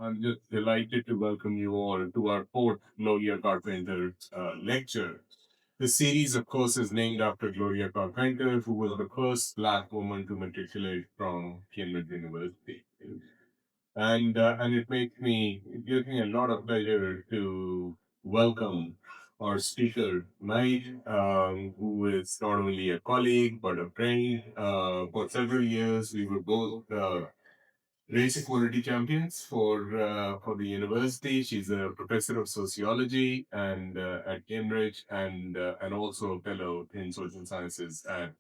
I'm just delighted to welcome you all to our fourth Gloria Carpenter lecture. The series, of course, is named after Gloria Carpenter, who was the first Black woman to matriculate from Cambridge University. And it gives me a lot of pleasure to welcome our speaker tonight, who is not only a colleague but a friend. For several years, we were both race equality champions for the university. She's a professor of sociology and at Cambridge, and also a fellow in social sciences at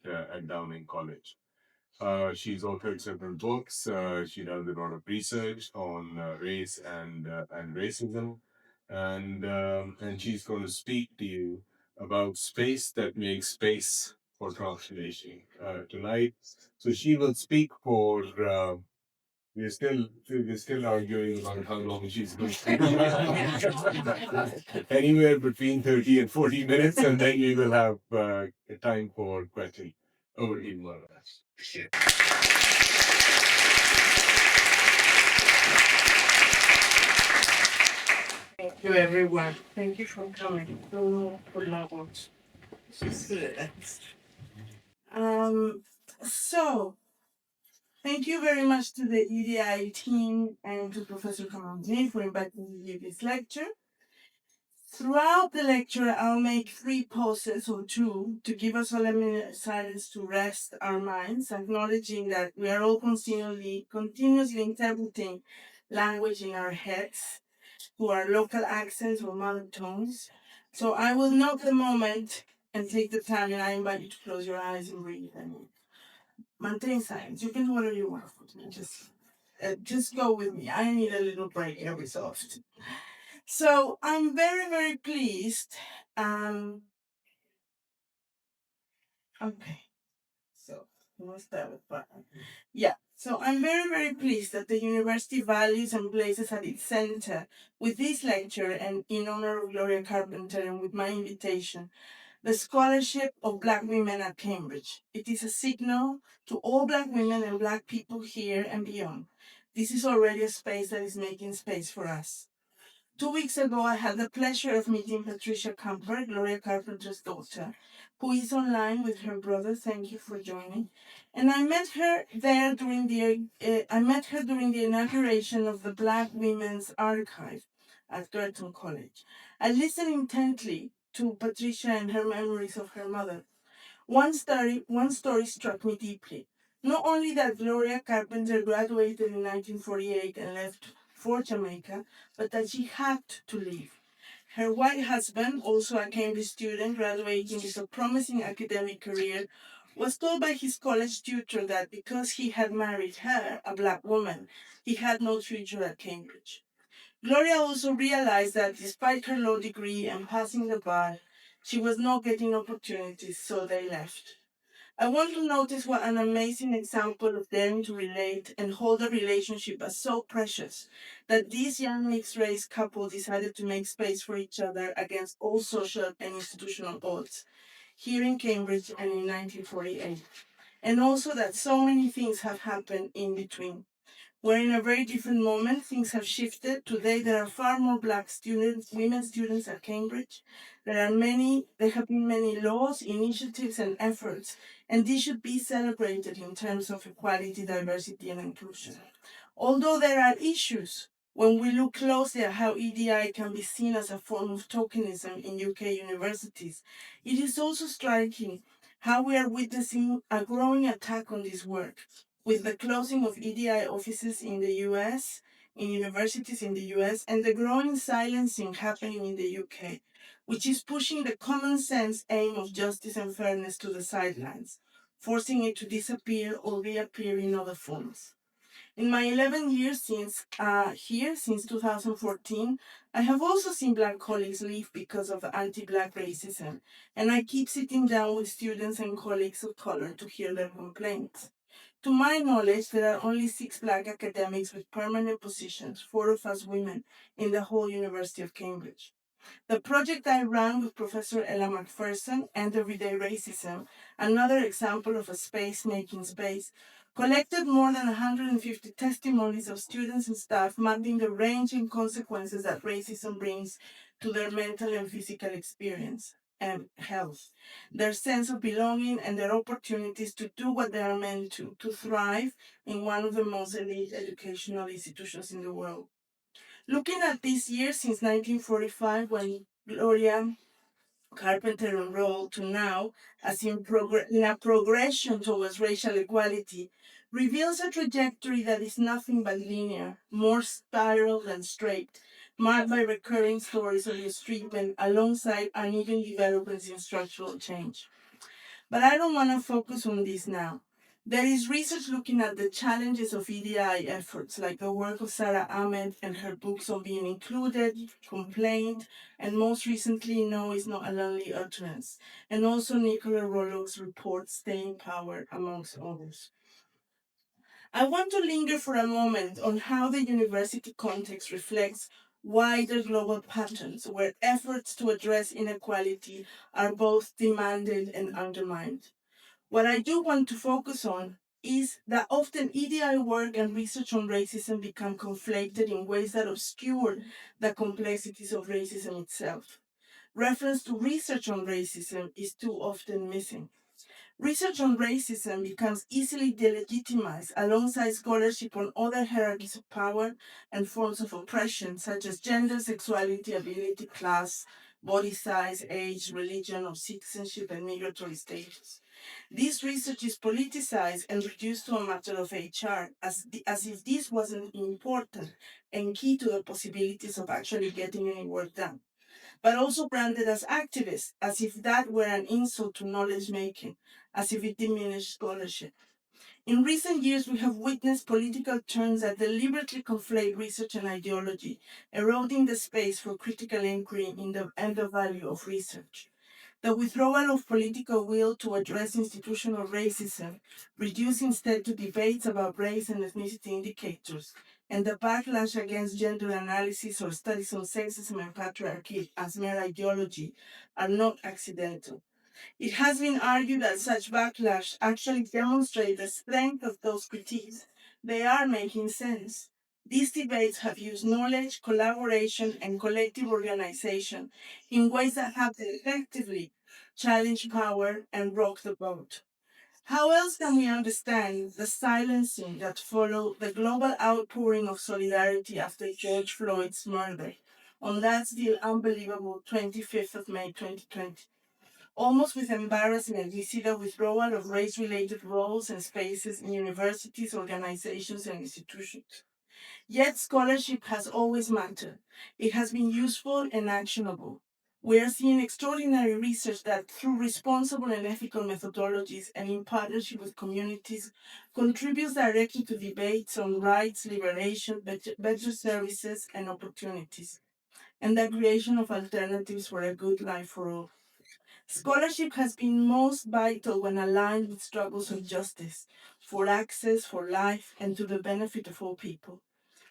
Downing College. She's authored several books. She does a lot of research on race and racism, and she's going to speak to you about space that makes space for transformation tonight. So she will speak for. We're still arguing about how long she's going to speak. Anywhere between 30 and 40 minutes, and then we will have time for questions. Over to you, Laura. Thank you, everyone. Thank you for coming. Don't know for my words. Um, so, thank you very much to the EDI team and to Professor Kamaldini for inviting me to give this lecture. Throughout the lecture, I'll make three pauses or two to give us all a minute of silence to rest our minds, acknowledging that we are all continuously interpreting language in our heads to our local accents or mother tongues. So I will note the moment and take the time, and I invite you to close your eyes and breathe and maintain silence. You can do whatever you want. Just go with me. I need a little break every so often. So I'm very, very pleased. Um, okay. So we'll start with that. Yeah. So I'm very, very pleased that the university values and places at its center with this lecture and in honor of Gloria Carpenter and with my invitation, the scholarship of Black women at Cambridge. It is a signal to all Black women and Black people here and beyond. This is already a space that is making space for us. 2 weeks ago, I had the pleasure of meeting Patricia Camper, Gloria Carpenter's daughter, who is online with her brother. Thank you for joining. And I met her there during the inauguration of the Black Women's Archive at Girton College. I listened intently to Patricia and her memories of her mother. One story struck me deeply. Not only that Gloria Carpenter graduated in 1948 and left for Jamaica, but that she had to leave. Her white husband, also a Cambridge student graduating with a promising academic career, was told by his college tutor that because he had married her, a black woman, he had no future at Cambridge. Gloria also realized that despite her law degree and passing the bar, she was not getting opportunities, so they left. I want to notice what an amazing example of daring to relate and hold a relationship as so precious that this young mixed race couple decided to make space for each other against all social and institutional odds here in Cambridge and in 1948. And also that so many things have happened in between. We're in a very different moment. Things have shifted. Today, there are far more Black students, women students at Cambridge. There have been many laws, initiatives, and efforts, and these should be celebrated in terms of equality, diversity, and inclusion. Although there are issues, when we look closely at how EDI can be seen as a form of tokenism in UK universities, it is also striking how we are witnessing a growing attack on this work with the closing of EDI offices in the US, in universities in the US, and the growing silencing happening in the UK, which is pushing the common sense aim of justice and fairness to the sidelines, forcing it to disappear or reappear in other forms. In my 11 years since 2014, I have also seen Black colleagues leave because of anti-Black racism, and I keep sitting down with students and colleagues of color to hear their complaints. To my knowledge, there are only 6 Black academics with permanent positions, 4 of us women, in the whole University of Cambridge. The project I ran with Professor Ella Macpherson and Everyday Racism, another example of a space making space, collected more than 150 testimonies of students and staff mapping the range and consequences that racism brings to their mental and physical experience and health, their sense of belonging, and their opportunities to do what they are meant to thrive in one of the most elite educational institutions in the world. Looking at this year since 1945, when Gloria Carpenter enrolled to now, as in a progression towards racial equality, reveals a trajectory that is nothing but linear, more spiral than straight, marked by recurring stories of mistreatment alongside uneven developments in structural change. But I don't want to focus on this now. There is research looking at the challenges of EDI efforts, like the work of Sarah Ahmed and her books on being included, complained, and most recently, No is Not a Lonely Utterance, and also Nicola Rollo's report, Staying Power, amongst others. I want to linger for a moment on how the university context reflects wider global patterns where efforts to address inequality are both demanded and undermined. What I do want to focus on is that often EDI work and research on racism become conflated in ways that obscure the complexities of racism itself. Reference to research on racism is too often missing. Research on racism becomes easily delegitimized alongside scholarship on other hierarchies of power and forms of oppression, such as gender, sexuality, ability, class, body size, age, religion, or citizenship and migratory status. This research is politicized and reduced to a matter of HR, as if this wasn't important and key to the possibilities of actually getting any work done, but also branded as activists, as if that were an insult to knowledge making, as if it diminished scholarship. In recent years, we have witnessed political turns that deliberately conflate research and ideology, eroding the space for critical inquiry and the value of research. The withdrawal of political will to address institutional racism, reduced instead to debates about race and ethnicity indicators, and the backlash against gender analysis or studies on sexism and patriarchy as mere ideology are not accidental. It has been argued that such backlash actually demonstrates the strength of those critiques. They are making sense. These debates have used knowledge, collaboration, and collective organization in ways that have effectively challenged power and rocked the boat. How else can we understand the silencing that followed the global outpouring of solidarity after George Floyd's murder on that still unbelievable 25th of May 2020? Almost with embarrassment, we see the withdrawal of race related roles and spaces in universities, organizations, and institutions. Yet, scholarship has always mattered. It has been useful and actionable. We are seeing extraordinary research that, through responsible and ethical methodologies and in partnership with communities, contributes directly to debates on rights, liberation, better services, and opportunities, and the creation of alternatives for a good life for all. Scholarship has been most vital when aligned with struggles of justice, for access, for life, and to the benefit of all people.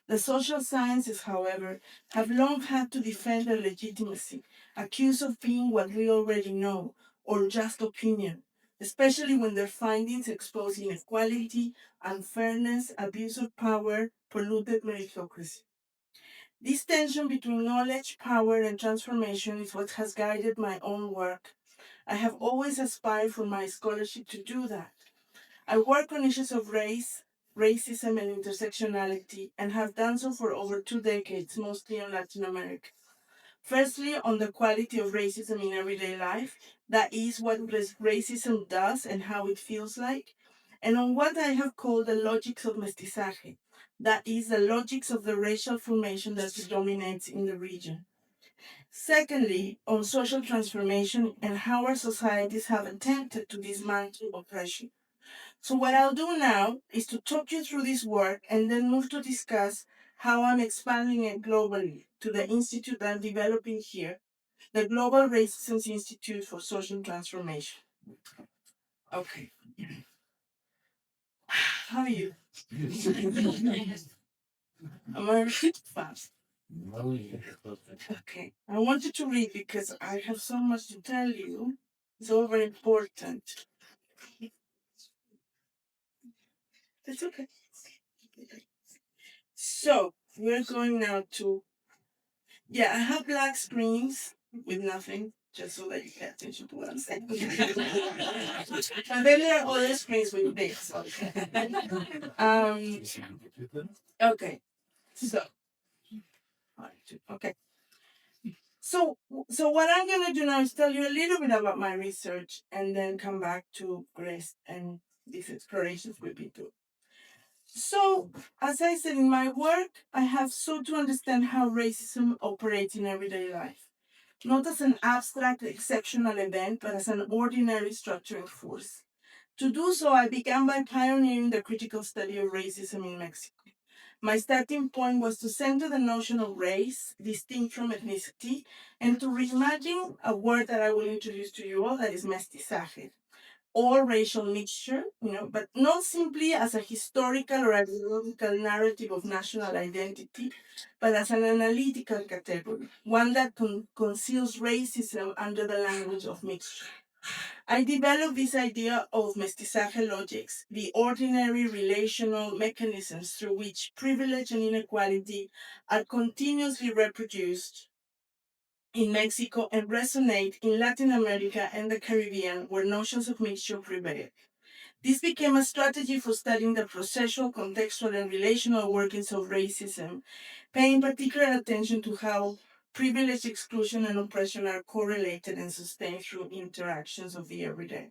The social sciences, however, have long had to defend their legitimacy, accused of being what we already know, or just opinion, especially when their findings expose inequality, unfairness, abuse of power, polluted meritocracy. This tension between knowledge, power, and transformation is what has guided my own work. I have always aspired for my scholarship to do that. I work on issues of race, racism, and intersectionality, and have done so for over 2 decades, mostly in Latin America. Firstly, on the quality of racism in everyday life, that is, what racism does and how it feels like, and on what I have called the logics of mestizaje, that is, the logics of the racial formation that predominates in the region. Secondly, on social transformation and how our societies have attempted to dismantle oppression. So, what I'll do now is to talk you through this work and then move to discuss how I'm expanding it globally to the institute I'm developing here, the Global Racism Institute for Social Transformation. Okay, how are you? I'm going to read fast. Okay, I wanted to read because I have so much to tell you. It's all very important. It's okay. So we're going now to, yeah, I have black screens with nothing, just so that you pay attention to what I'm saying. And then there are other screens with dates. um, okay, so, okay. So what I'm gonna do now is tell you a little bit about my research and then come back to Grace and these explorations we've been doing. So, as I said in my work, I have sought to understand how racism operates in everyday life, not as an abstract, exceptional event, but as an ordinary structuring force. To do so, I began by pioneering the critical study of racism in Mexico. My starting point was to center the notion of race, distinct from ethnicity, and to reimagine a word that I will introduce to you all, that is mestizaje, or racial mixture, but not simply as a historical or ideological narrative of national identity, but as an analytical category, one that conceals racism under the language of mixture. I developed this idea of mestizaje logics, the ordinary relational mechanisms through which privilege and inequality are continuously reproduced in Mexico and resonate in Latin America and the Caribbean, where notions of mixture prevail. This became a strategy for studying the processual, contextual, and relational workings of racism, paying particular attention to how privilege, exclusion, and oppression are correlated and sustained through interactions of the everyday.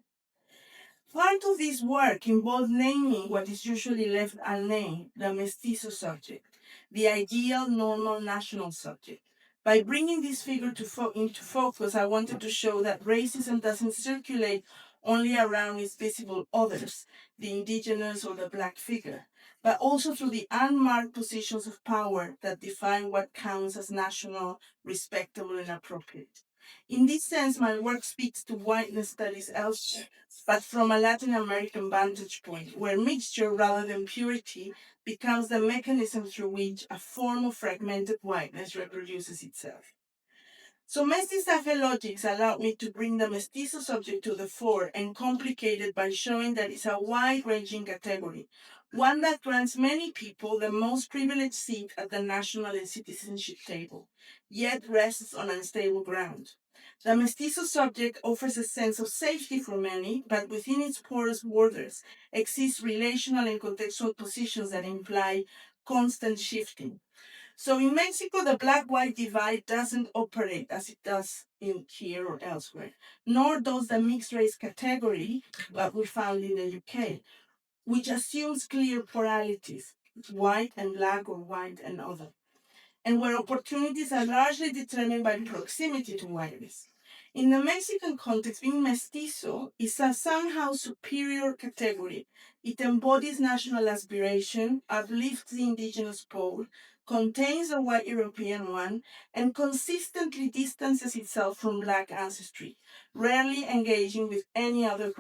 Part of this work involved naming what is usually left unnamed, the mestizo subject, the ideal normal national subject. By bringing this figure into focus, I wanted to show that racism doesn't circulate only around its visible others, the indigenous or the black figure, but also through the unmarked positions of power that define what counts as national, respectable, and appropriate. In this sense, my work speaks to whiteness studies elsewhere, but from a Latin American vantage point, where mixture rather than purity becomes the mechanism through which a form of fragmented whiteness reproduces itself. So mestizaje logics allowed me to bring the mestizo subject to the fore and complicate it by showing that it's a wide-ranging category, one that grants many people the most privileged seat at the national and citizenship table, yet rests on unstable ground. The mestizo subject offers a sense of safety for many, but within its porous borders exist relational and contextual positions that imply constant shifting. So in Mexico, the black-white divide doesn't operate as it does in here or elsewhere, nor does the mixed race category that we found in the UK, which assumes clear pluralities, white and black or white and other, and where opportunities are largely determined by proximity to whiteness. In the Mexican context, being mestizo is a somehow superior category. It embodies national aspiration, uplifts the indigenous pole, contains a white European one, and consistently distances itself from black ancestry, rarely engaging with any other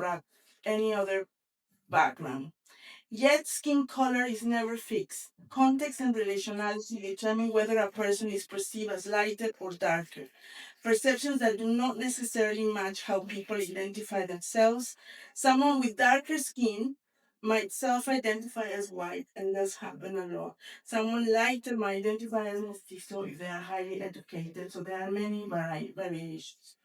background. Yet skin color is never fixed. Context and relationality determine whether a person is perceived as lighter or darker. Perceptions that do not necessarily match how people identify themselves. Someone with darker skin might self-identify as white, and this happen a lot. Someone lighter might identify as mestizo if they are highly educated. So there are many variations.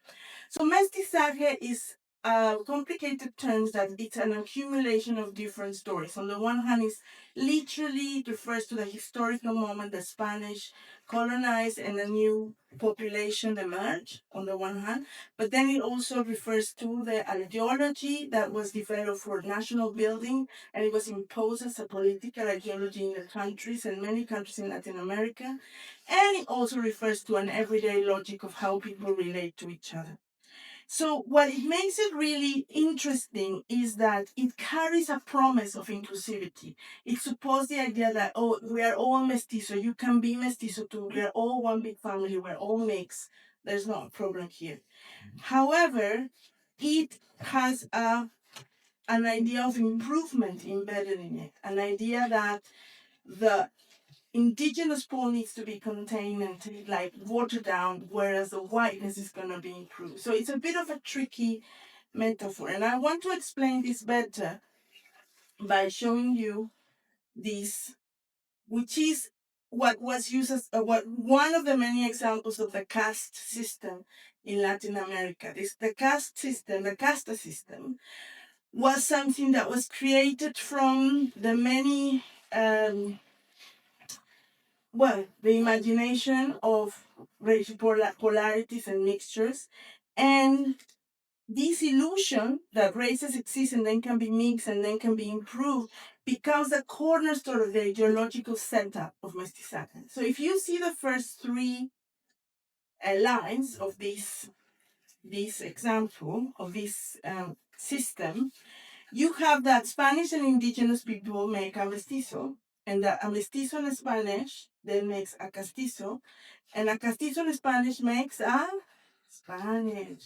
So mestizaje is a complicated term that it's an accumulation of different stories. On the one hand, it literally refers to the historical moment the Spanish colonized and a new population emerged on the one hand, but then it also refers to the ideology that was developed for national building and it was imposed as a political ideology in the countries and many countries in Latin America. And it also refers to an everyday logic of how people relate to each other. So, what it makes it really interesting is that it carries a promise of inclusivity. It supports the idea that, oh, we are all mestizo, you can be mestizo too, we are all one big family, we're all mixed. There's no problem here. However, it has an idea of improvement embedded in it, an idea that the indigenous pool needs to be contained and like watered down, whereas the whiteness is going to be improved. So it's a bit of a tricky metaphor. And I want to explain this better by showing you this, which is what was used as what one of the many examples of the caste system in Latin America. The caste system, the casta system, was something that was created from the many, the imagination of racial polarities and mixtures, and this illusion that races exist and then can be mixed and then can be improved becomes the cornerstone of the ideological setup of mestizaje. So if you see the first three lines of this example of this system, you have that Spanish and indigenous people make a mestizo, and that a mestizo in Spanish then makes a castizo, and a castizo in Spanish makes a Spanish.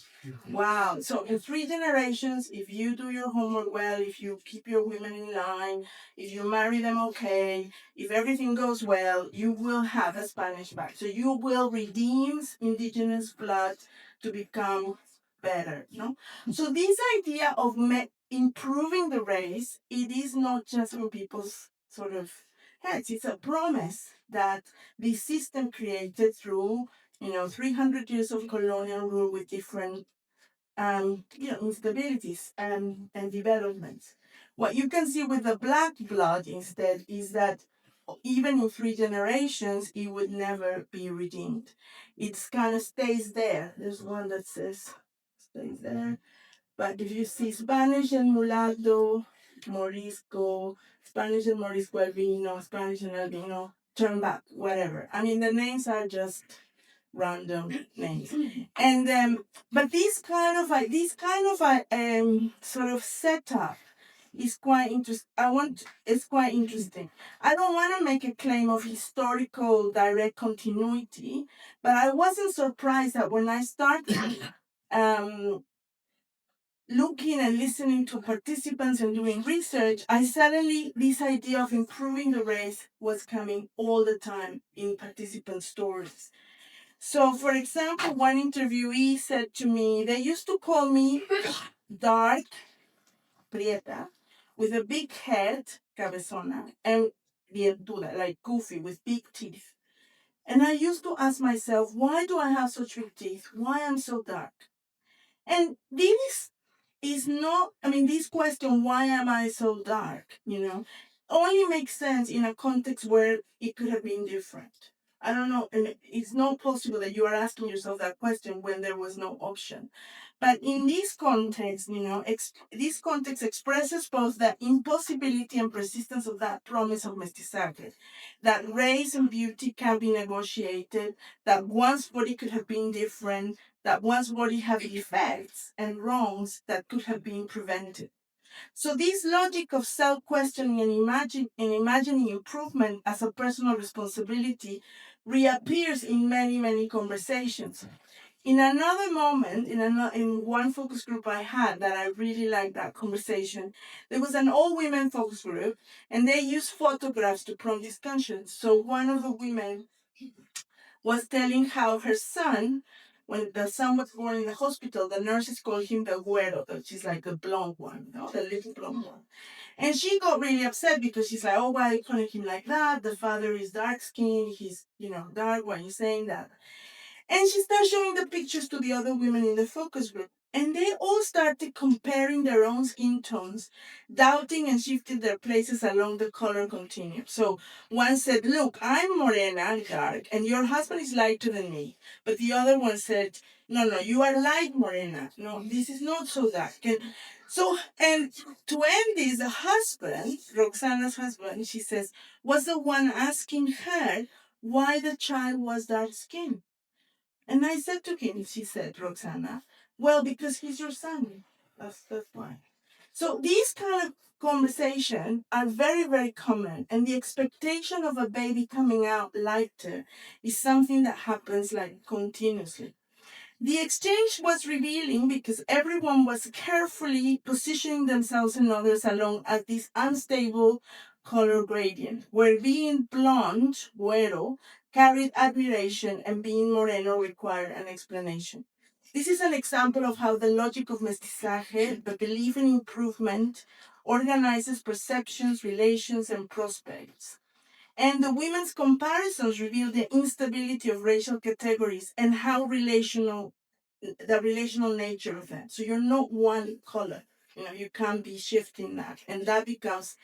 Wow. So in 3 generations, if you do your homework well, if you keep your women in line, if you marry them okay, if everything goes well, you will have a Spanish back. So you will redeem indigenous blood to become better. No? So this idea of improving the race, it is not just in people's sort of heads. It's a promise that the system created through 300 years of colonial rule with different, instabilities and developments. What you can see with the black blood instead is that even in 3 generations, it would never be redeemed. It kind of stays there. There's one that says stays there. But if you see Spanish and mulatto, Morisco, Spanish and Morisco albino, Spanish and albino, turn back, whatever. I mean, the names are just random names. And but this kind of sort of setup is quite interesting. It's quite interesting. I don't want to make a claim of historical direct continuity, but I wasn't surprised that when I started um, looking and listening to participants and doing research, I suddenly, this idea of improving the race was coming all the time in participant stories. So, for example, one interviewee said to me, they used to call me dark, prieta, with a big head, cabezona, and dientuda, like goofy, with big teeth. And I used to ask myself, why do I have such big teeth? Why am I so dark? And this is not, I mean, this question, why am I so dark, only makes sense in a context where it could have been different. I don't know, and it's not possible that you are asking yourself that question when there was no option. But in this context, this context expresses both the impossibility and persistence of that promise of mestizaje, that race and beauty can be negotiated, that one's body could have been different, that one's body had effects and wrongs that could have been prevented. So this logic of self-questioning and imagining improvement as a personal responsibility reappears in many, many conversations. In another moment, in one focus group I had that I really liked that conversation, there was an all-women focus group, and they used photographs to prompt discussions. So one of the women was telling how her son, when the son was born in the hospital, the nurses called him the güero, which is like the blonde one, the little blonde one. And she got really upset because she's like, oh, why are you calling him like that? The father is dark skinned, he's, dark, why are you saying that? And she started showing the pictures to the other women in the focus group. And they all started comparing their own skin tones, doubting and shifting their places along the color continuum. So one said, look, I'm morena and dark, and your husband is lighter than me. But the other one said, no, you are light morena. No, this is not so dark. And to end this, the husband, Roxana's husband, she says, was the one asking her why the child was dark skinned. And I said to him, she said, Roxana, well, because he's your son. That's why. So these kind of conversations are very, very common. And the expectation of a baby coming out lighter is something that happens like continuously. The exchange was revealing because everyone was carefully positioning themselves and others along at this unstable color gradient, where being blonde, güero, carried admiration and being moreno required an explanation. This is an example of how the logic of mestizaje, the belief in improvement organizes perceptions, relations, and prospects. And the women's comparisons reveal the instability of racial categories and how the relational nature of that. So you're not one color. You can't be shifting that. And that becomes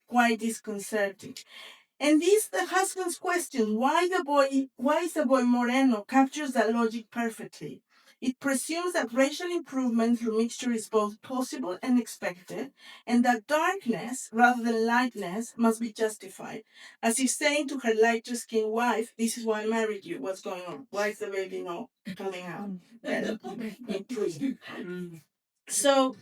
quite disconcerting. And this the husband's question, why is the boy Moreno captures that logic perfectly. It presumes that racial improvement through mixture is both possible and expected, and that darkness, rather than lightness, must be justified. As if saying to her lighter skinned wife, this is why I married you, what's going on? Why is the baby not coming out? Well, improved. So,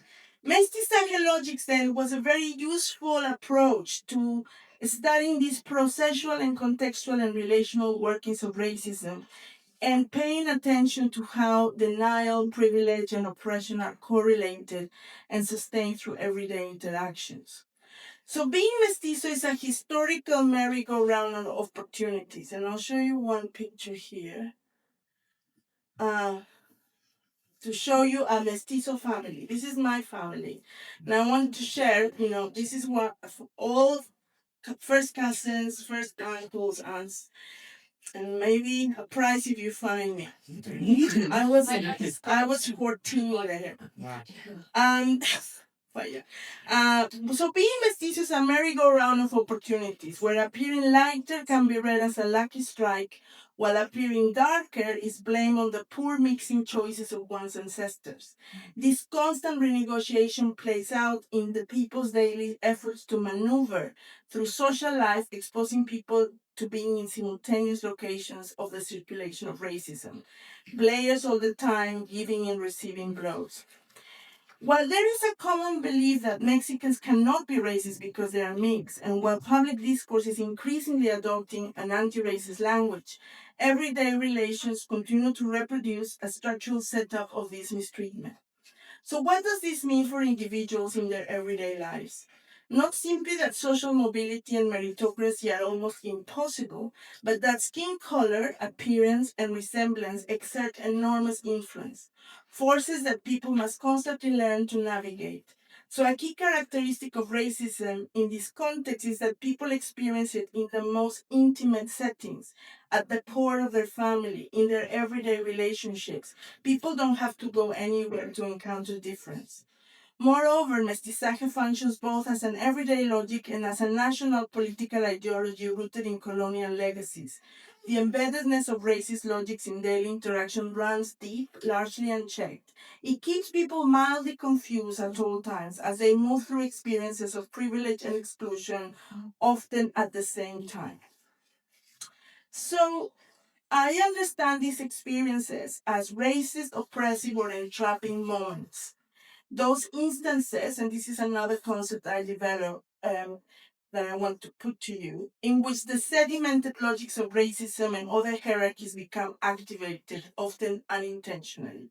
mestizaje logics then was a very useful approach to studying these processual and contextual and relational workings of racism and paying attention to how denial, privilege, and oppression are correlated and sustained through everyday interactions. So, being mestizo is a historical merry-go-round of opportunities, and I'll show you one picture here. Uh, to show you a mestizo family. This is my family. And I want to share, this is what all first cousins, first uncles, aunts, and maybe a prize if you find me. I was 14 there. Um, but yeah. So being mestizo is a merry-go-round of opportunities, where appearing lighter can be read as a lucky strike, while appearing darker is blamed on the poor mixing choices of one's ancestors. This constant renegotiation plays out in the people's daily efforts to maneuver through social life, exposing people to being in simultaneous locations of the circulation of racism. Players all the time, giving and receiving blows. While there is a common belief that Mexicans cannot be racist because they are mixed, and while public discourse is increasingly adopting an anti racist language, everyday relations continue to reproduce a structural setup of this mistreatment. So, what does this mean for individuals in their everyday lives? Not simply that social mobility and meritocracy are almost impossible, but that skin color, appearance, and resemblance exert enormous influence, forces that people must constantly learn to navigate. So, a key characteristic of racism in this context is that people experience it in the most intimate settings, at the core of their family, in their everyday relationships. People don't have to go anywhere to encounter difference. Moreover, mestizaje functions both as an everyday logic and as a national political ideology rooted in colonial legacies. The embeddedness of racist logics in daily interaction runs deep, largely unchecked. It keeps people mildly confused at all times as they move through experiences of privilege and exclusion, often at the same time. So, I understand these experiences as racist, oppressive, or entrapping moments. Those instances, and this is another concept I developed that I want to put to you, in which the sedimented logics of racism and other hierarchies become activated, often unintentionally,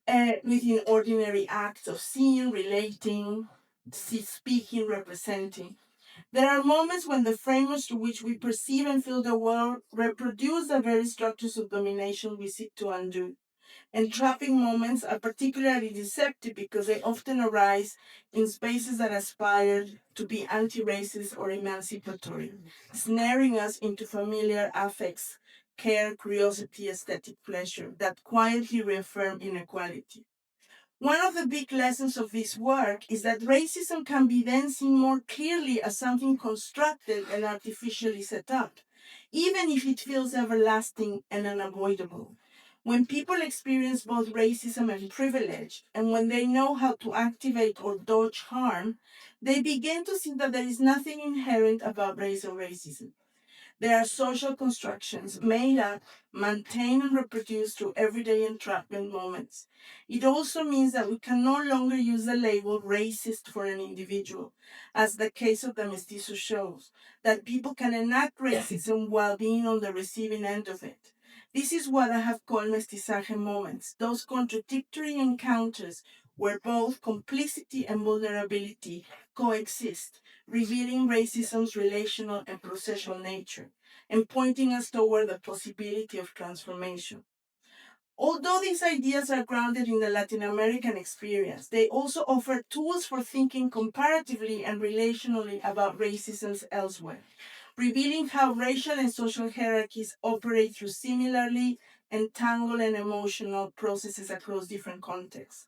within ordinary acts of seeing, relating, speaking, representing. There are moments when the frameworks through which we perceive and feel the world reproduce the very structures of domination we seek to undo. Entrapping moments are particularly deceptive because they often arise in spaces that aspire to be anti racist or emancipatory, snaring us into familiar affects, care, curiosity, aesthetic pleasure that quietly reaffirm inequality. One of the big lessons of this work is that racism can be then seen more clearly as something constructed and artificially set up, even if it feels everlasting and unavoidable. When people experience both racism and privilege, and when they know how to activate or dodge harm, they begin to see that there is nothing inherent about race or racism. There are social constructions made up, maintained, and reproduced through everyday entrapment moments. It also means that we can no longer use the label racist for an individual, as the case of the mestizo shows, that people can enact racism while being on the receiving end of it. This is what I have called mestizaje moments, those contradictory encounters where both complicity and vulnerability coexist, revealing racism's relational and processual nature, and pointing us toward the possibility of transformation. Although these ideas are grounded in the Latin American experience, they also offer tools for thinking comparatively and relationally about racism elsewhere, revealing how racial and social hierarchies operate through similarly entangled and emotional processes across different contexts.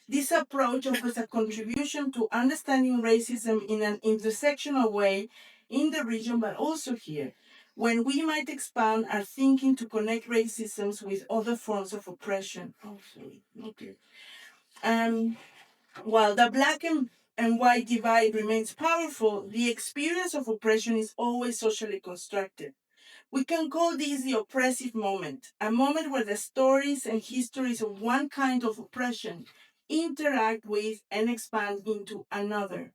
This approach offers a contribution to understanding racism in an intersectional way in the region, but also here, when we might expand our thinking to connect racism with other forms of oppression. Oh, sorry. Okay. Um, while the black and white divide remains powerful, the experience of oppression is always socially constructed. We can call this the oppressive moment, a moment where the stories and histories of one kind of oppression interact with and expand into another.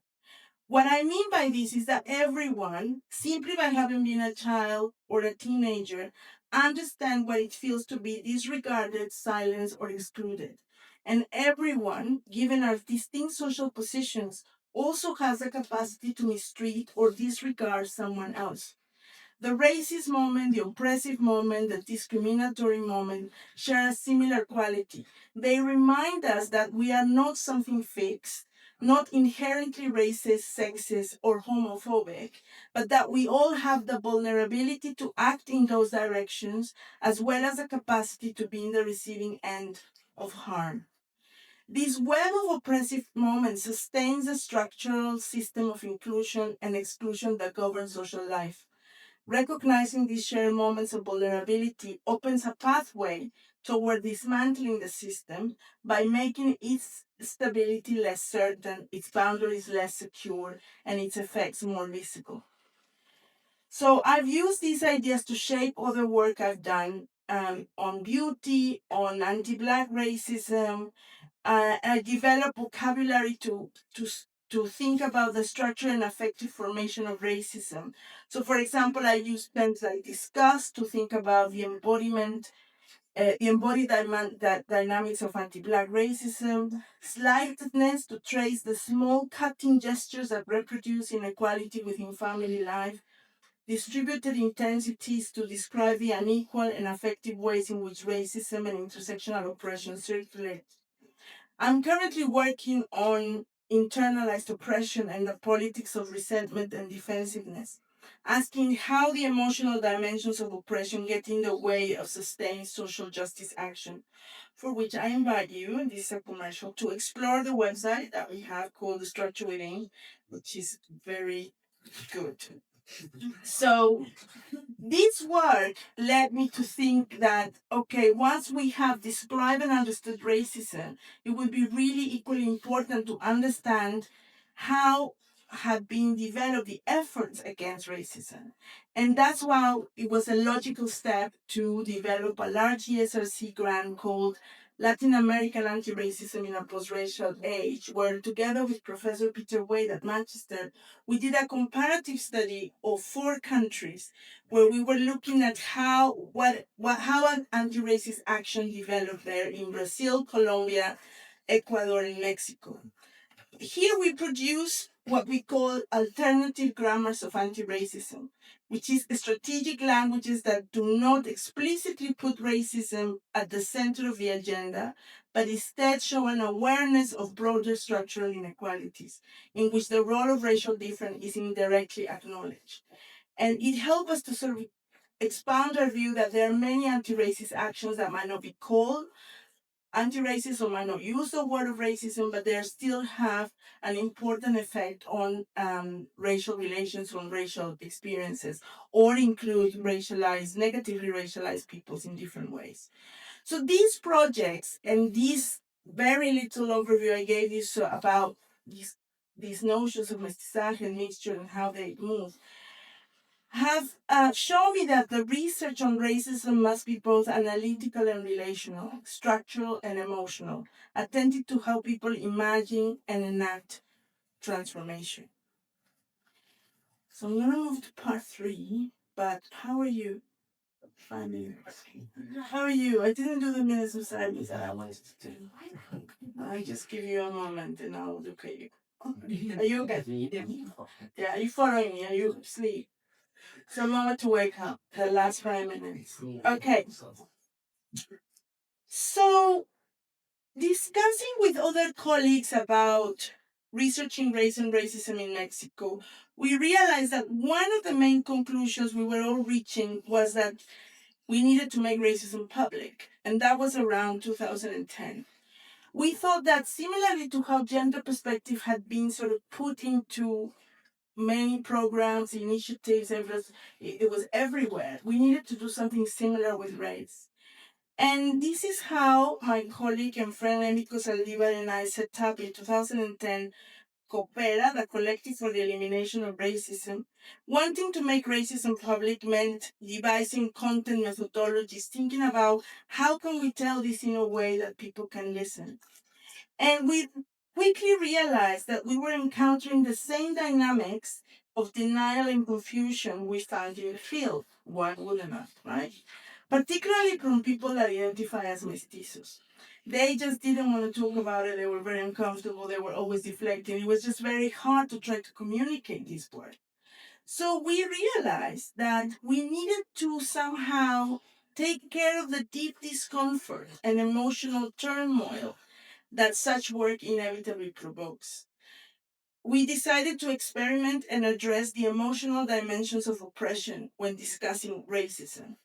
What I mean by this is that everyone, simply by having been a child or a teenager, understand what it feels to be disregarded, silenced, or excluded. And everyone, given our distinct social positions, also has the capacity to mistreat or disregard someone else. The racist moment, the oppressive moment, the discriminatory moment share a similar quality. They remind us that we are not something fixed, not inherently racist, sexist, or homophobic, but that we all have the vulnerability to act in those directions, as well as the capacity to be in the receiving end of harm. This web of oppressive moments sustains the structural system of inclusion and exclusion that governs social life. Recognizing these shared moments of vulnerability opens a pathway toward dismantling the system by making its stability less certain, its boundaries less secure, and its effects more visible. So I've used these ideas to shape other work I've done on beauty, on anti-Black racism. I develop vocabulary to think about the structure and affective formation of racism. So, for example, I use terms like disgust to think about the embodied dynamics of anti-Black racism, slightness to trace the small cutting gestures that reproduce inequality within family life, distributed intensities to describe the unequal and affective ways in which racism and intersectional oppression circulate. I'm currently working on internalized oppression and the politics of resentment and defensiveness, asking how the emotional dimensions of oppression get in the way of sustained social justice action, for which I invite you, and this is a commercial, to explore the website that we have called The Structure Within, which is very good. So this work led me to think that, okay, once we have described and understood racism, it would be really equally important to understand how have been developed the efforts against racism. And that's why it was a logical step to develop a large ESRC grant called Latin American Anti-Racism in a Post-Racial Age, where together with Professor Peter Wade at Manchester, we did a comparative study of 4 countries where we were looking at how an anti-racist action developed there in Brazil, Colombia, Ecuador, and Mexico. Here we produce what we call alternative grammars of anti-racism, which is strategic languages that do not explicitly put racism at the center of the agenda, but instead show an awareness of broader structural inequalities, in which the role of racial difference is indirectly acknowledged. And it helps us to sort of expand our view that there are many anti-racist actions that might not be called anti-racist or might not use the word of racism, but they still have an important effect on racial relations, on racial experiences, or include negatively racialized peoples in different ways. So these projects and this very little overview I gave you about these notions of mestizaje and mixture and how they move have shown me that the research on racism must be both analytical and relational, structural and emotional, attentive to how people imagine and enact transformation. So I'm going to move to part 3, but how are you? 5 minutes. How are you? I didn't do the minutes of silence that I wanted to do. I just give you a moment and I'll look at you. Are you okay? Yeah, are you following me? Are you asleep? So a moment to wake up. The last 5 minutes. Okay. So, discussing with other colleagues about researching race and racism in Mexico, we realized that one of the main conclusions we were all reaching was that we needed to make racism public, and that was around 2010. We thought that similarly to how gender perspective had been sort of put into many programs, initiatives, it was everywhere. We needed to do something similar with race. And this is how my colleague and friend Enrico Saldivar and I set up in 2010 Coopera, the Collective for the Elimination of Racism. Wanting to make racism public meant devising content methodologies, thinking about how can we tell this in a way that people can listen. And we quickly realized that we were encountering the same dynamics of denial and confusion we found in the field. Why wouldn't I, right? Particularly from people that identify as mestizos. They just didn't want to talk about it. They were very uncomfortable. They were always deflecting. It was just very hard to try to communicate this word. So we realized that we needed to somehow take care of the deep discomfort and emotional turmoil that such work inevitably provokes. We decided to experiment and address the emotional dimensions of oppression when discussing racism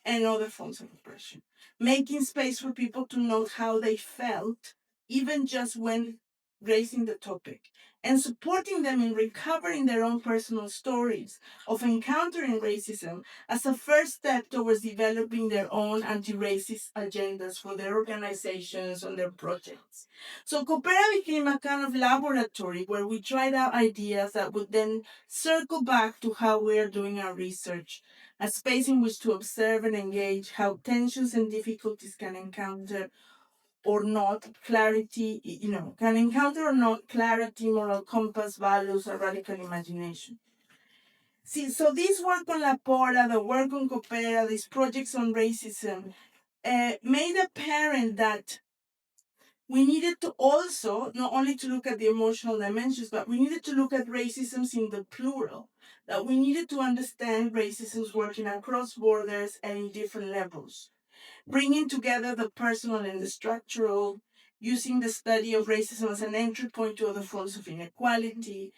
and other forms of oppression, making space for people to note how they felt, even just when raising the topic, and supporting them in recovering their own personal stories of encountering racism as a first step towards developing their own anti racist agendas for their organizations and their projects. So, Coopera became a kind of laboratory where we tried out ideas that would then circle back to how we are doing our research, a space in which to observe and engage how tensions and difficulties can encounter or not clarity, can encounter or not clarity, moral compass, values, or radical imagination. See, so this work on La Porta, the work on Coopera, these projects on racism, made apparent that we needed to also not only to look at the emotional dimensions, but we needed to look at racisms in the plural. That we needed to understand racisms working across borders and in different levels, bringing together the personal and the structural, using the study of racism as an entry point to other forms of inequality.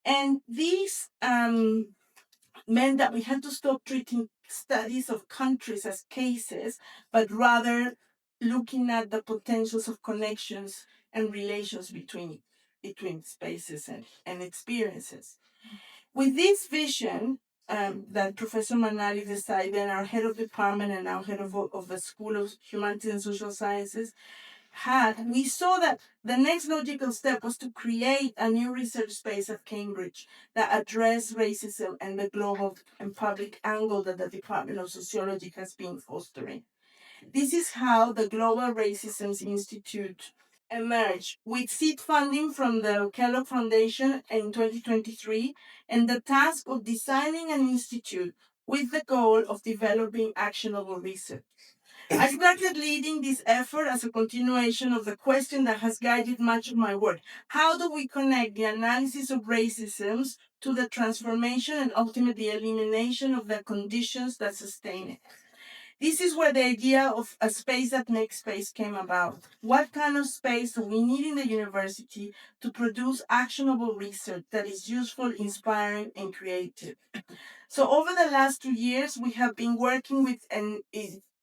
And these meant that we had to stop treating studies of countries as cases, but rather looking at the potentials of connections and relations between spaces and experiences. With this vision that Professor Manali decided, and our head of department and now head of the School of Humanities and Social Sciences, had, we saw that the next logical step was to create a new research space at Cambridge that addressed racism and the global and public angle that the Department of Sociology has been fostering. This is how the Global Racisms Institute emerged with seed funding from the Kellogg Foundation in 2023 and the task of designing an institute with the goal of developing actionable research. I started leading this effort as a continuation of the question that has guided much of my work. How do we connect the analysis of racisms to the transformation and ultimately elimination of the conditions that sustain it? This is where the idea of a space that makes space came about. What kind of space do we need in the university to produce actionable research that is useful, inspiring, and creative? So over the last 2 years, we have been working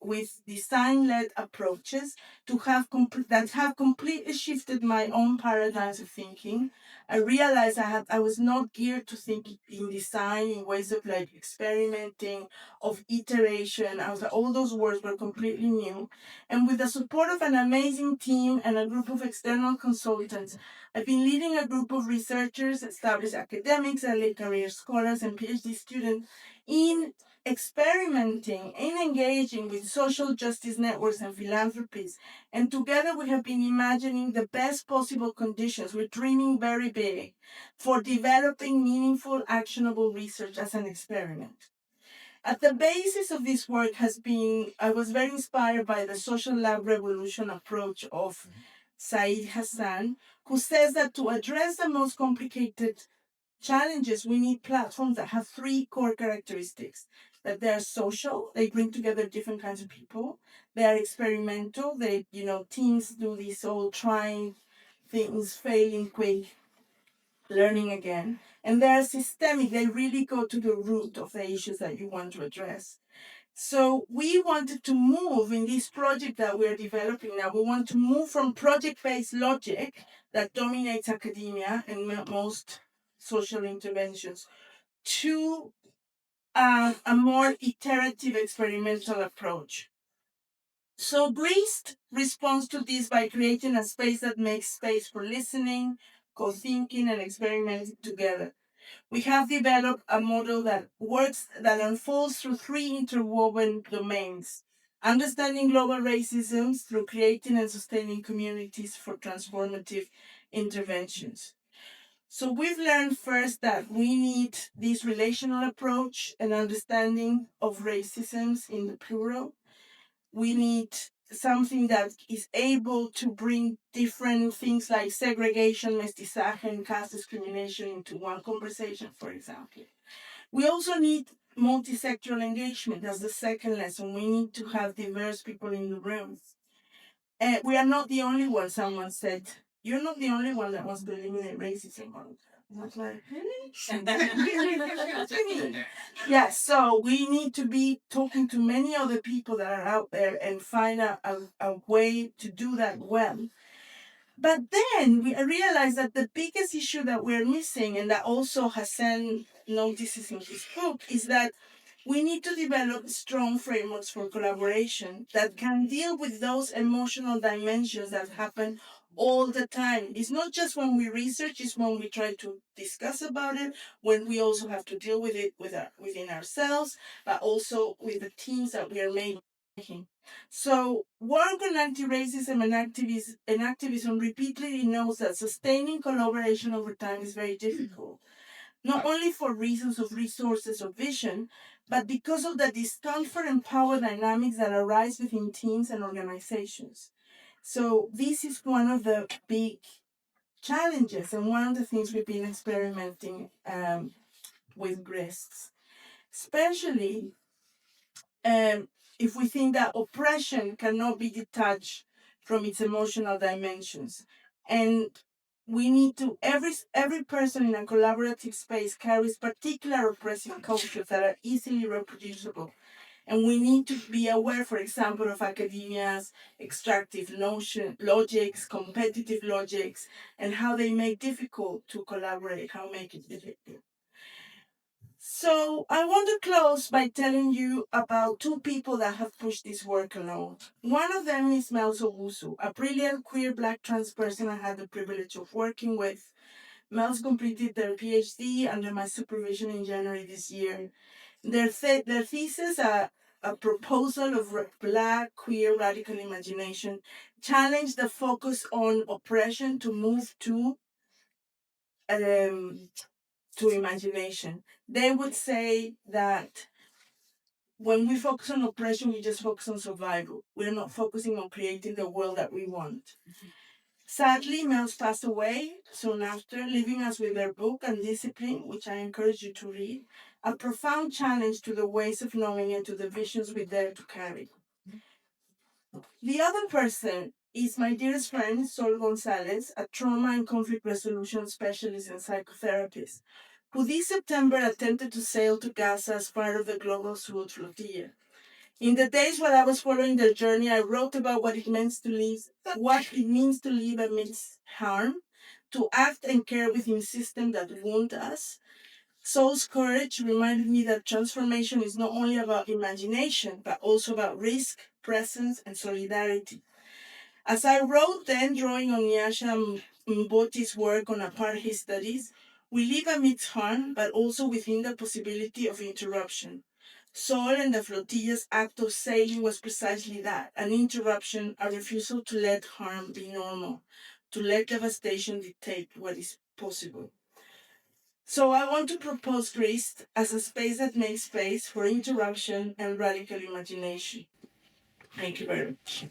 with design-led approaches that have completely shifted my own paradigms of thinking. I realized I was not geared to think in design in ways of like experimenting, of iteration. All those words were completely new. And with the support of an amazing team and a group of external consultants, I've been leading a group of researchers, established academics, early career scholars, and PhD students in experimenting, in engaging with social justice networks and philanthropies. And together we have been imagining the best possible conditions. We're dreaming very big for developing meaningful, actionable research as an experiment. At the basis of this work has been, I was very inspired by the social lab revolution approach of Said Hassan, who says that to address the most complicated challenges, we need platforms that have three core characteristics: that they are social. They bring together different kinds of people. They are experimental. They, teams do this all trying things, failing quick, learning again. And they are systemic. They really go to the root of the issues that you want to address. So we wanted to move in this project that we're developing now. We want to move from project-based logic that dominates academia and most social interventions to a more iterative experimental approach. So Grist responds to this by creating a space that makes space for listening, co-thinking, and experimenting together. We have developed a model that works, that unfolds through three interwoven domains. Understanding global racisms through creating and sustaining communities for transformative interventions. So we've learned first that we need this relational approach and understanding of racisms in the plural. We need something that is able to bring different things like segregation, mestizaje, and caste discrimination into one conversation, for example. We also need multi-sectoral engagement. That's the second lesson. We need to have diverse people in the rooms. And we are not the only one, someone said. You're not the only one that wants to eliminate racism. I was like, really? Yes, so we need to be talking to many other people that are out there and find a way to do that well. But then we realized that the biggest issue that we're missing, and that also Hassan notices in his book, is that we need to develop strong frameworks for collaboration that can deal with those emotional dimensions that happen all the time. It's not just when we research, it's when we try to discuss about it, when we also have to deal with it within ourselves, but also with the teams that we are making. So, work on anti-racism and activism repeatedly knows that sustaining collaboration over time is very difficult, not only for reasons of resources or vision, but because of the discomfort and power dynamics that arise within teams and organizations. So, this is one of the big challenges and one of the things we've been experimenting with GRISTs, especially if we think that oppression cannot be detached from its emotional dimensions. And we need to, every person in a collaborative space carries particular oppressive cultures that are easily reproducible. And we need to be aware, for example, of academia's extractive logics, competitive logics, and how they make difficult to collaborate, how make it difficult. So I want to close by telling you about two people that have pushed this work along. One of them is Mel Sobusu, a brilliant queer black trans person I had the privilege of working with. Mel's completed their PhD under my supervision in January this year. Their thesis, a proposal of black queer radical imagination, challenged the focus on oppression to move um, to imagination. They would say that when we focus on oppression, we just focus on survival. We're not focusing on creating the world that we want. Sadly, Mel's passed away soon after, leaving us with their book Undisciplined, which I encourage you to read, a profound challenge to the ways of knowing and to the visions we dare to carry. The other person is my dearest friend, Sol Gonzalez, a trauma and conflict resolution specialist and psychotherapist, who this September attempted to sail to Gaza as part of the Global South Flotilla. In the days when I was following their journey, I wrote about what it means to live amidst harm, to act and care within systems that wound us. Soul's courage reminded me that transformation is not only about imagination, but also about risk, presence, and solidarity. As I wrote then, drawing on Nyasha Mboti's work on apartheid studies, we live amidst harm, but also within the possibility of interruption. Sol and the flotilla's act of sailing was precisely that, an interruption, a refusal to let harm be normal, to let devastation dictate what is possible. So I want to propose Grist as a space that makes space for interruption and radical imagination. Thank you very much.